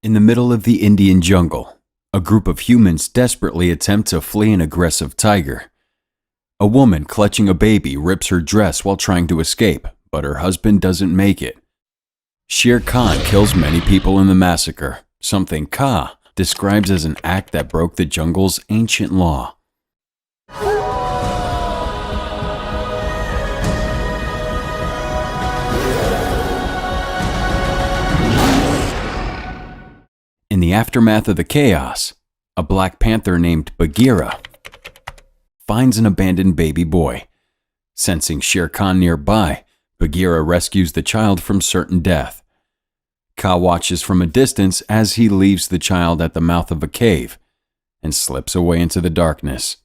In the middle of the Indian jungle, a group of humans desperately attempt to flee an aggressive tiger. A woman clutching a baby rips her dress while trying to escape, but her husband doesn't make it. Shere Khan kills many people in the massacre, something Ka describes as an act that broke the jungle's ancient law. In the aftermath of the chaos, a black panther named Bagheera finds an abandoned baby boy. Sensing Shere Khan nearby, Bagheera rescues the child from certain death. Ka watches from a distance as he leaves the child at the mouth of a cave and slips away into the darkness.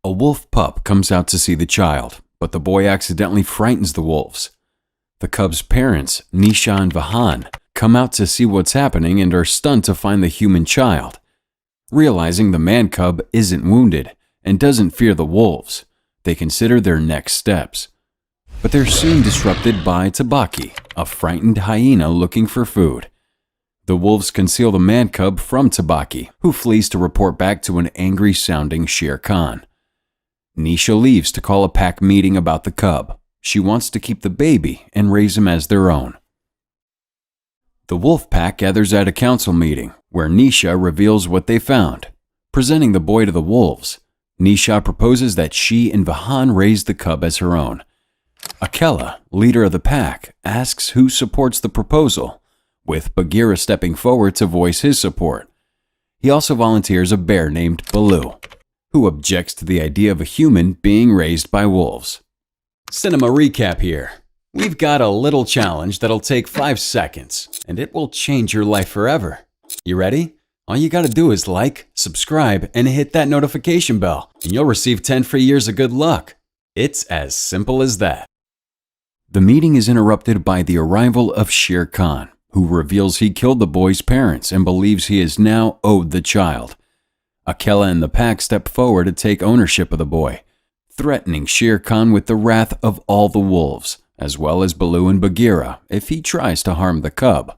A wolf pup comes out to see the child, but the boy accidentally frightens the wolves. The cub's parents, Nisha and Vahan, come out to see what's happening and are stunned to find the human child. Realizing the man cub isn't wounded and doesn't fear the wolves, they consider their next steps. But they're soon disrupted by Tabaki, a frightened hyena looking for food. The wolves conceal the man cub from Tabaki, who flees to report back to an angry-sounding Shere Khan. Nisha leaves to call a pack meeting about the cub. She wants to keep the baby and raise him as their own. The wolf pack gathers at a council meeting, where Nisha reveals what they found. Presenting the boy to the wolves, Nisha proposes that she and Vahan raise the cub as her own. Akela, leader of the pack, asks who supports the proposal, with Bagheera stepping forward to voice his support. He also volunteers a bear named Baloo, who objects to the idea of a human being raised by wolves. Cinema recap here. We've got a little challenge that'll take 5 seconds, and it will change your life forever. You ready? All you gotta do is like, subscribe, and hit that notification bell, and you'll receive 10 free years of good luck. It's as simple as that. The meeting is interrupted by the arrival of Shere Khan, who reveals he killed the boy's parents and believes he is now owed the child. Akela and the pack step forward to take ownership of the boy, threatening Shere Khan with the wrath of all the wolves, as well as Baloo and Bagheera if he tries to harm the cub.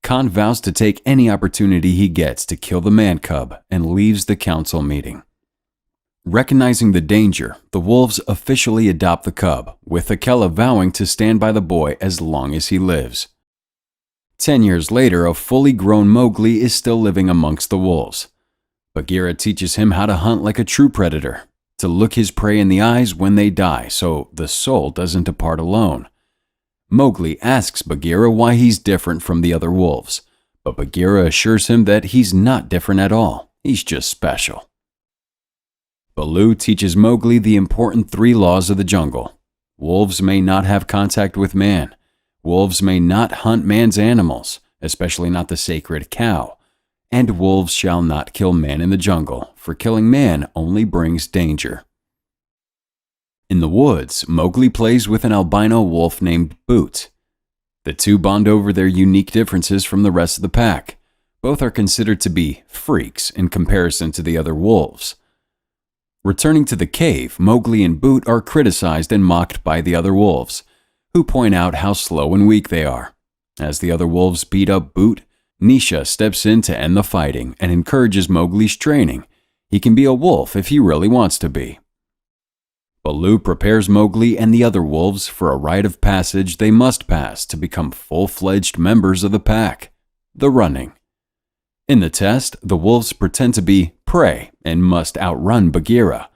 Khan vows to take any opportunity he gets to kill the man cub and leaves the council meeting. Recognizing the danger, the wolves officially adopt the cub, with Akela vowing to stand by the boy as long as he lives. 10 years later, a fully grown Mowgli is still living amongst the wolves. Bagheera teaches him how to hunt like a true predator, to look his prey in the eyes when they die so the soul doesn't depart alone. Mowgli asks Bagheera why he's different from the other wolves, but Bagheera assures him that he's not different at all, he's just special. Baloo teaches Mowgli the important 3 laws of the jungle. Wolves may not have contact with man. Wolves may not hunt man's animals, especially not the sacred cow. And wolves shall not kill man in the jungle, for killing man only brings danger. In the woods, Mowgli plays with an albino wolf named Boot. The two bond over their unique differences from the rest of the pack. Both are considered to be freaks in comparison to the other wolves. Returning to the cave, Mowgli and Boot are criticized and mocked by the other wolves, who point out how slow and weak they are. As the other wolves beat up Boot, Nisha steps in to end the fighting and encourages Mowgli's training. He can be a wolf if he really wants to be. Baloo prepares Mowgli and the other wolves for a rite of passage they must pass to become full-fledged members of the pack, the running. In the test, the wolves pretend to be prey and must outrun Bagheera.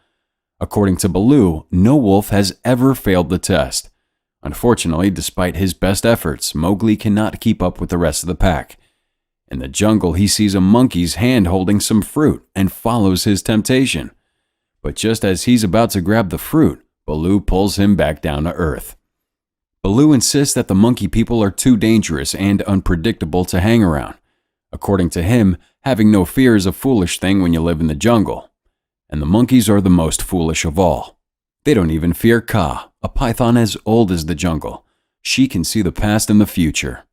According to Baloo, no wolf has ever failed the test. Unfortunately, despite his best efforts, Mowgli cannot keep up with the rest of the pack. In the jungle, he sees a monkey's hand holding some fruit and follows his temptation. But just as he's about to grab the fruit, Baloo pulls him back down to earth. Baloo insists that the monkey people are too dangerous and unpredictable to hang around. According to him, having no fear is a foolish thing when you live in the jungle. And the monkeys are the most foolish of all. They don't even fear Ka, a python as old as the jungle. She can see the past and the future.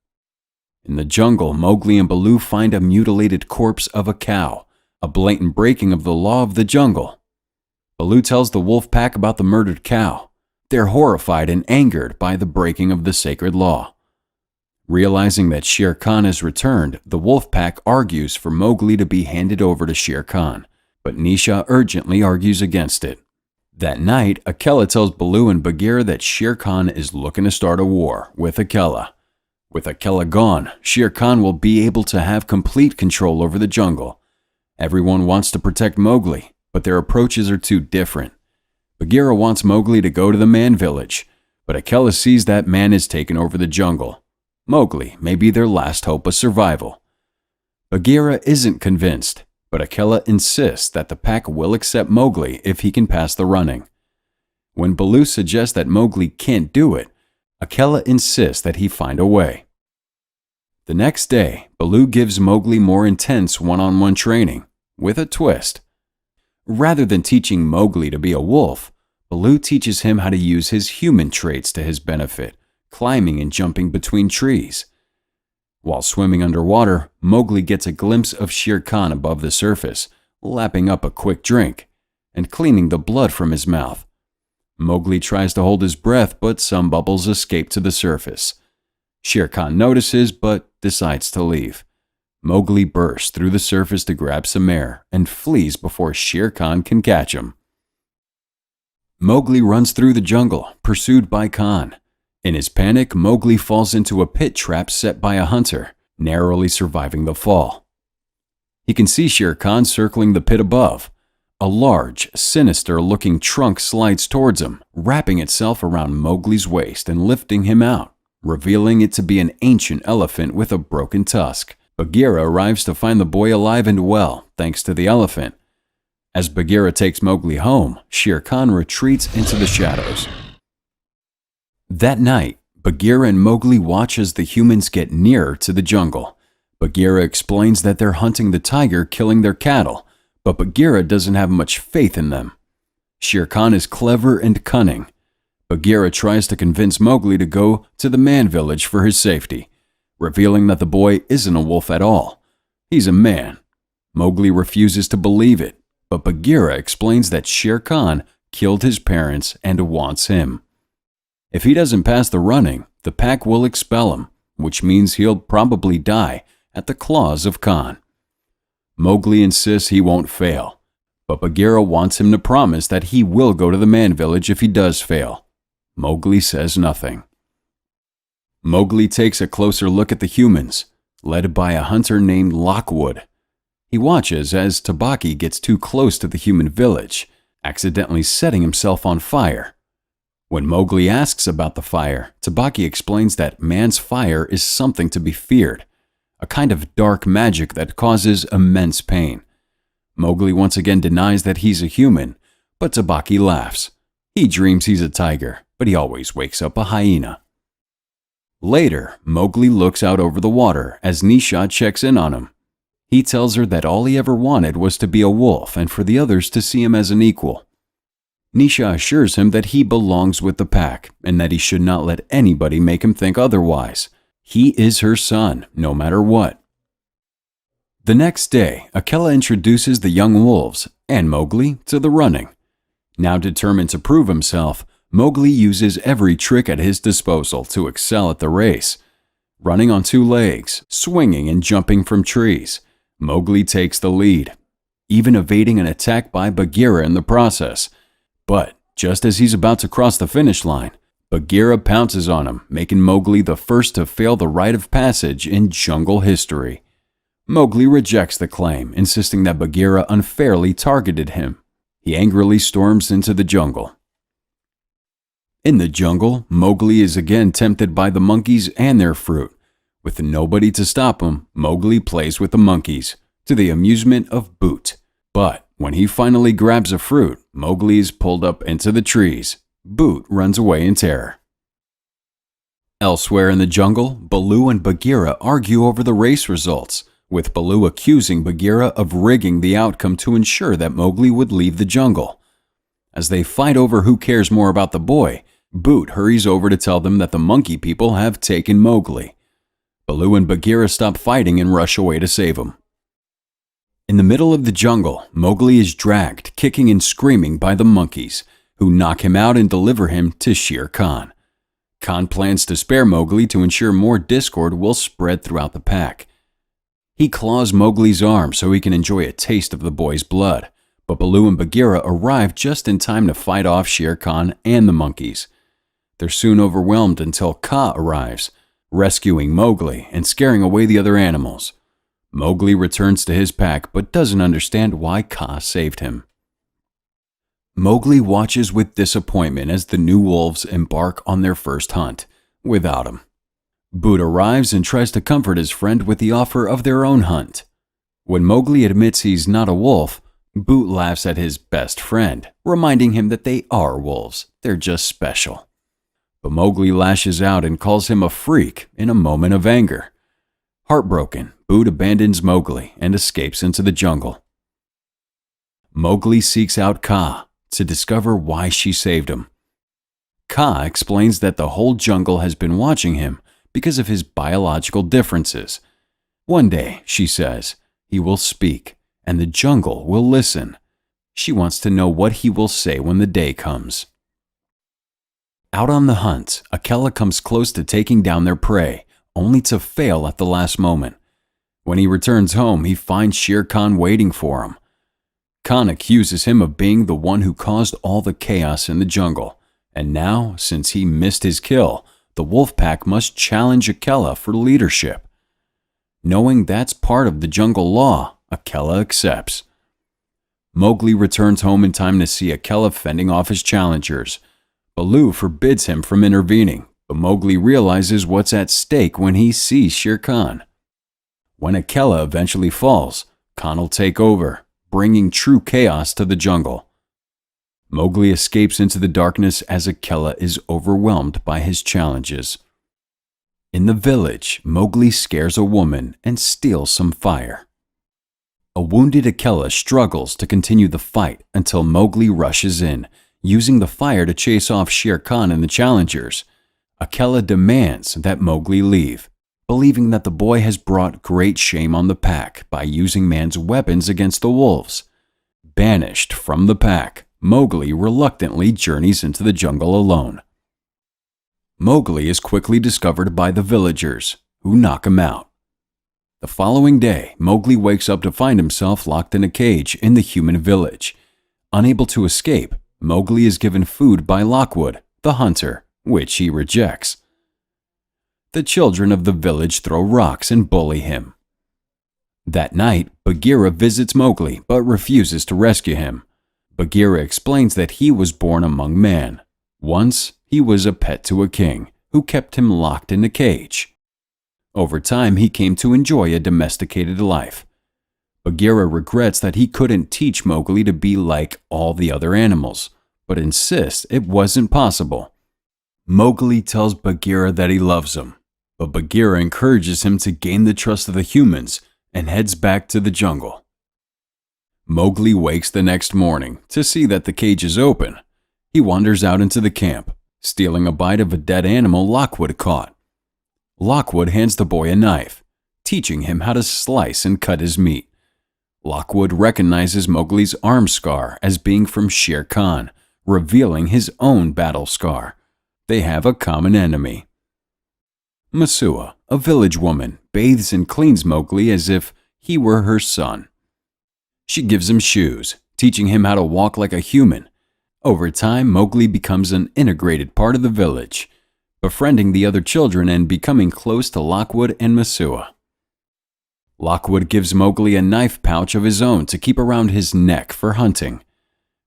In the jungle, Mowgli and Baloo find a mutilated corpse of a cow, a blatant breaking of the law of the jungle. Baloo tells the wolf pack about the murdered cow. They're horrified and angered by the breaking of the sacred law. Realizing that Shere Khan has returned, the wolf pack argues for Mowgli to be handed over to Shere Khan, but Nisha urgently argues against it. That night, Akela tells Baloo and Bagheera that Shere Khan is looking to start a war with Akela. With Akela gone, Shere Khan will be able to have complete control over the jungle. Everyone wants to protect Mowgli, but their approaches are too different. Bagheera wants Mowgli to go to the man village, but Akela sees that man is taking over the jungle. Mowgli may be their last hope of survival. Bagheera isn't convinced, but Akela insists that the pack will accept Mowgli if he can pass the running. When Baloo suggests that Mowgli can't do it, Akela insists that he find a way. The next day, Baloo gives Mowgli more intense one-on-one training, with a twist. Rather than teaching Mowgli to be a wolf, Baloo teaches him how to use his human traits to his benefit, climbing and jumping between trees. While swimming underwater, Mowgli gets a glimpse of Shere Khan above the surface, lapping up a quick drink, and cleaning the blood from his mouth. Mowgli tries to hold his breath, but some bubbles escape to the surface. Shere Khan notices, but decides to leave. Mowgli bursts through the surface to grab some air, and flees before Shere Khan can catch him. Mowgli runs through the jungle, pursued by Khan. In his panic, Mowgli falls into a pit trap set by a hunter, narrowly surviving the fall. He can see Shere Khan circling the pit above. A large, sinister-looking trunk slides towards him, wrapping itself around Mowgli's waist and lifting him out, revealing it to be an ancient elephant with a broken tusk. Bagheera arrives to find the boy alive and well, thanks to the elephant. As Bagheera takes Mowgli home, Shere Khan retreats into the shadows. That night, Bagheera and Mowgli watch as the humans get nearer to the jungle. Bagheera explains that they're hunting the tiger, killing their cattle, but Bagheera doesn't have much faith in them. Shere Khan is clever and cunning. Bagheera tries to convince Mowgli to go to the man village for his safety, revealing that the boy isn't a wolf at all. He's a man. Mowgli refuses to believe it, but Bagheera explains that Shere Khan killed his parents and wants him. If he doesn't pass the running, the pack will expel him, which means he'll probably die at the claws of Khan. Mowgli insists he won't fail, but Bagheera wants him to promise that he will go to the man village if he does fail. Mowgli says nothing. Mowgli takes a closer look at the humans, led by a hunter named Lockwood. He watches as Tabaki gets too close to the human village, accidentally setting himself on fire. When Mowgli asks about the fire, Tabaki explains that man's fire is something to be feared, a kind of dark magic that causes immense pain. Mowgli once again denies that he's a human, but Tabaki laughs. He dreams he's a tiger, but he always wakes up a hyena. Later, Mowgli looks out over the water as Nisha checks in on him. He tells her that all he ever wanted was to be a wolf and for the others to see him as an equal. Nisha assures him that he belongs with the pack and that he should not let anybody make him think otherwise. He is her son, no matter what. The next day, Akela introduces the young wolves and Mowgli to the running. Now determined to prove himself, Mowgli uses every trick at his disposal to excel at the race. Running on two legs, swinging and jumping from trees, Mowgli takes the lead, even evading an attack by Bagheera in the process. But just as he's about to cross the finish line, Bagheera pounces on him, making Mowgli the first to fail the rite of passage in jungle history. Mowgli rejects the claim, insisting that Bagheera unfairly targeted him. He angrily storms into the jungle. In the jungle, Mowgli is again tempted by the monkeys and their fruit. With nobody to stop him, Mowgli plays with the monkeys, to the amusement of Boot. But when he finally grabs a fruit, Mowgli is pulled up into the trees. Boot runs away in terror. Elsewhere in the jungle, Baloo and Bagheera argue over the race results, with Baloo accusing Bagheera of rigging the outcome to ensure that Mowgli would leave the jungle. As they fight over who cares more about the boy, Boot hurries over to tell them that the monkey people have taken Mowgli. Baloo and Bagheera stop fighting and rush away to save him. In the middle of the jungle, Mowgli is dragged, kicking and screaming by the monkeys, who knock him out and deliver him to Shere Khan. Khan plans to spare Mowgli to ensure more discord will spread throughout the pack. He claws Mowgli's arm so he can enjoy a taste of the boy's blood, but Baloo and Bagheera arrive just in time to fight off Shere Khan and the monkeys. They're soon overwhelmed until Kaa arrives, rescuing Mowgli and scaring away the other animals. Mowgli returns to his pack but doesn't understand why Kaa saved him. Mowgli watches with disappointment as the new wolves embark on their first hunt, without him. Boot arrives and tries to comfort his friend with the offer of their own hunt. When Mowgli admits he's not a wolf, Boot laughs at his best friend, reminding him that they are wolves, they're just special. But Mowgli lashes out and calls him a freak in a moment of anger. Heartbroken, Boot abandons Mowgli and escapes into the jungle. Mowgli seeks out Kaa to discover why she saved him. Kaa explains that the whole jungle has been watching him because of his biological differences. One day, she says, he will speak, and the jungle will listen. She wants to know what he will say when the day comes. Out on the hunt, Akela comes close to taking down their prey, only to fail at the last moment. When he returns home, he finds Shere Khan waiting for him. Khan accuses him of being the one who caused all the chaos in the jungle, and now, since he missed his kill, the wolf pack must challenge Akela for leadership. Knowing that's part of the jungle law, Akela accepts. Mowgli returns home in time to see Akela fending off his challengers. Baloo forbids him from intervening, but Mowgli realizes what's at stake when he sees Shere Khan. When Akela eventually falls, Khan will take over, bringing true chaos to the jungle. Mowgli escapes into the darkness as Akela is overwhelmed by his challenges. In the village, Mowgli scares a woman and steals some fire. A wounded Akela struggles to continue the fight until Mowgli rushes in, using the fire to chase off Shere Khan and the challengers. Akela demands that Mowgli leave, believing that the boy has brought great shame on the pack by using man's weapons against the wolves. Banished from the pack, Mowgli reluctantly journeys into the jungle alone. Mowgli is quickly discovered by the villagers, who knock him out. The following day, Mowgli wakes up to find himself locked in a cage in the human village. Unable to escape, Mowgli is given food by Lockwood, the hunter, which he rejects. The children of the village throw rocks and bully him. That night, Bagheera visits Mowgli but refuses to rescue him. Bagheera explains that he was born among man. Once, he was a pet to a king, who kept him locked in a cage. Over time, he came to enjoy a domesticated life. Bagheera regrets that he couldn't teach Mowgli to be like all the other animals, but insists it wasn't possible. Mowgli tells Bagheera that he loves him, but Bagheera encourages him to gain the trust of the humans and heads back to the jungle. Mowgli wakes the next morning to see that the cage is open. He wanders out into the camp, stealing a bite of a dead animal Lockwood caught. Lockwood hands the boy a knife, teaching him how to slice and cut his meat. Lockwood recognizes Mowgli's arm scar as being from Shere Khan, revealing his own battle scar. They have a common enemy. Mesua, a village woman, bathes and cleans Mowgli as if he were her son. She gives him shoes, teaching him how to walk like a human. Over time, Mowgli becomes an integrated part of the village, befriending the other children and becoming close to Lockwood and Mesua. Lockwood gives Mowgli a knife pouch of his own to keep around his neck for hunting.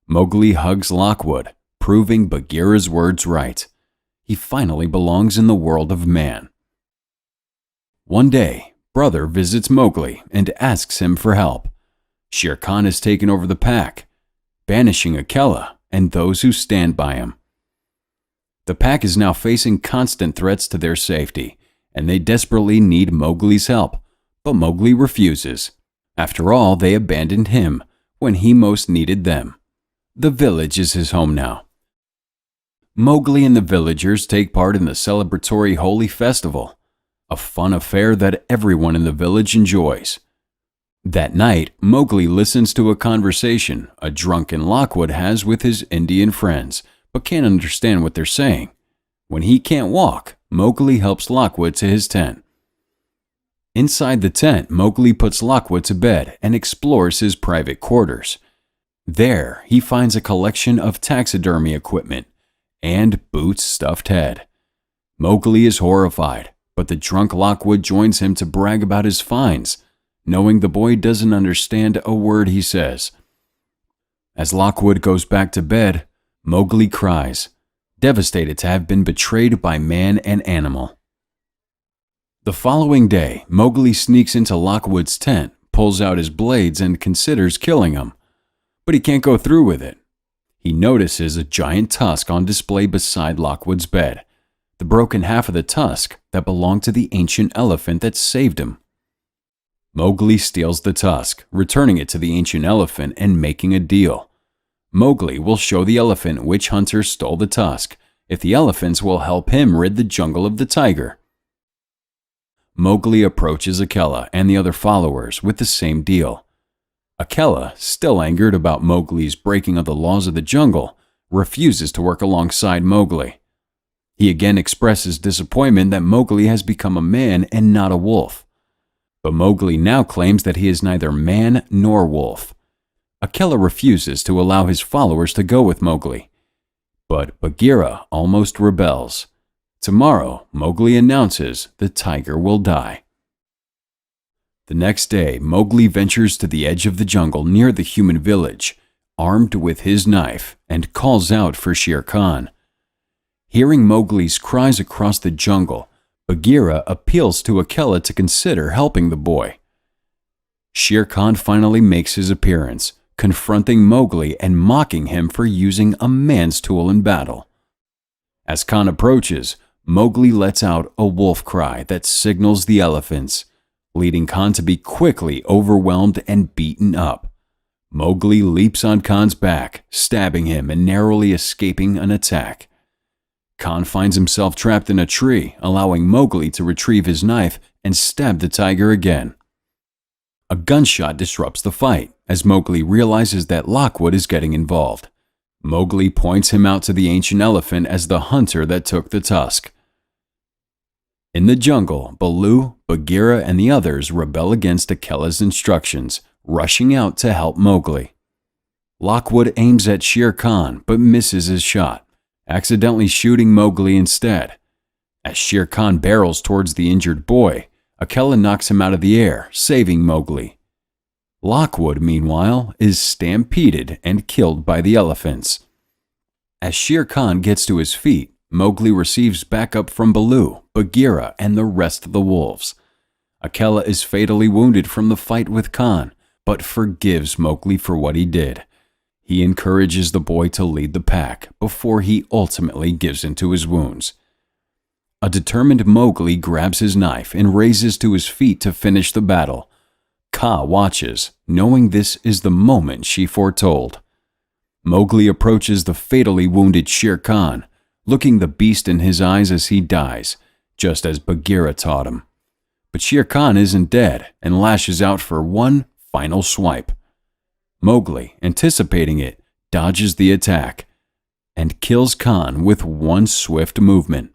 Mowgli hugs Lockwood, proving Bagheera's words right. He finally belongs in the world of man. One day, Brother visits Mowgli and asks him for help. Shere Khan has taken over the pack, banishing Akela and those who stand by him. The pack is now facing constant threats to their safety, and they desperately need Mowgli's help, but Mowgli refuses. After all, they abandoned him when he most needed them. The village is his home now. Mowgli and the villagers take part in the celebratory Holy Festival, a fun affair that everyone in the village enjoys. That night, Mowgli listens to a conversation a drunken Lockwood has with his Indian friends, but can't understand what they're saying. When he can't walk, Mowgli helps Lockwood to his tent. Inside the tent, Mowgli puts Lockwood to bed and explores his private quarters. There, he finds a collection of taxidermy equipment and Boots' stuffed head. Mowgli is horrified, but the drunk Lockwood joins him to brag about his finds, knowing the boy doesn't understand a word he says. As Lockwood goes back to bed, Mowgli cries, devastated to have been betrayed by man and animal. The following day, Mowgli sneaks into Lockwood's tent, pulls out his blades, and considers killing him. But he can't go through with it. He notices a giant tusk on display beside Lockwood's bed, the broken half of the tusk that belonged to the ancient elephant that saved him. Mowgli steals the tusk, returning it to the ancient elephant and making a deal. Mowgli will show the elephant which hunter stole the tusk if the elephants will help him rid the jungle of the tiger. Mowgli approaches Akela and the other followers with the same deal. Akela, still angered about Mowgli's breaking of the laws of the jungle, refuses to work alongside Mowgli. He again expresses disappointment that Mowgli has become a man and not a wolf. But Mowgli now claims that he is neither man nor wolf. Akela refuses to allow his followers to go with Mowgli. But Bagheera almost rebels. Tomorrow, Mowgli announces the tiger will die. The next day, Mowgli ventures to the edge of the jungle near the human village, armed with his knife, and calls out for Shere Khan. Hearing Mowgli's cries across the jungle, Bagheera appeals to Akela to consider helping the boy. Shere Khan finally makes his appearance, confronting Mowgli and mocking him for using a man's tool in battle. As Khan approaches, Mowgli lets out a wolf cry that signals the elephants, leading Khan to be quickly overwhelmed and beaten up. Mowgli leaps on Khan's back, stabbing him and narrowly escaping an attack. Khan finds himself trapped in a tree, allowing Mowgli to retrieve his knife and stab the tiger again. A gunshot disrupts the fight, as Mowgli realizes that Lockwood is getting involved. Mowgli points him out to the ancient elephant as the hunter that took the tusk. In the jungle, Baloo, Bagheera, and the others rebel against Akela's instructions, rushing out to help Mowgli. Lockwood aims at Shere Khan but misses his shot, accidentally shooting Mowgli instead. As Shere Khan barrels towards the injured boy, Akela knocks him out of the air, saving Mowgli. Lockwood, meanwhile, is stampeded and killed by the elephants. As Shere Khan gets to his feet, Mowgli receives backup from Baloo, Bagheera, and the rest of the wolves. Akela is fatally wounded from the fight with Khan, but forgives Mowgli for what he did. He encourages the boy to lead the pack before he ultimately gives into his wounds. A determined Mowgli grabs his knife and raises to his feet to finish the battle. Kaa watches, knowing this is the moment she foretold. Mowgli approaches the fatally wounded Shere Khan, looking the beast in his eyes as he dies, just as Bagheera taught him. But Shere Khan isn't dead and lashes out for one final swipe. Mowgli, anticipating it, dodges the attack and kills Khan with one swift movement.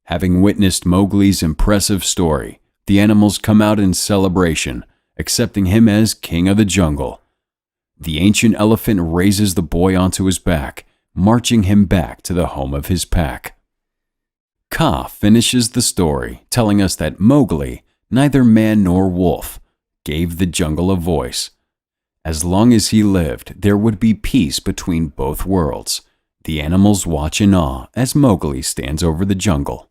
Having witnessed Mowgli's impressive story, the animals come out in celebration, accepting him as king of the jungle. The ancient elephant raises the boy onto his back, marching him back to the home of his pack. Kaa finishes the story, telling us that Mowgli, neither man nor wolf, gave the jungle a voice. As long as he lived, there would be peace between both worlds. The animals watch in awe as Mowgli stands over the jungle.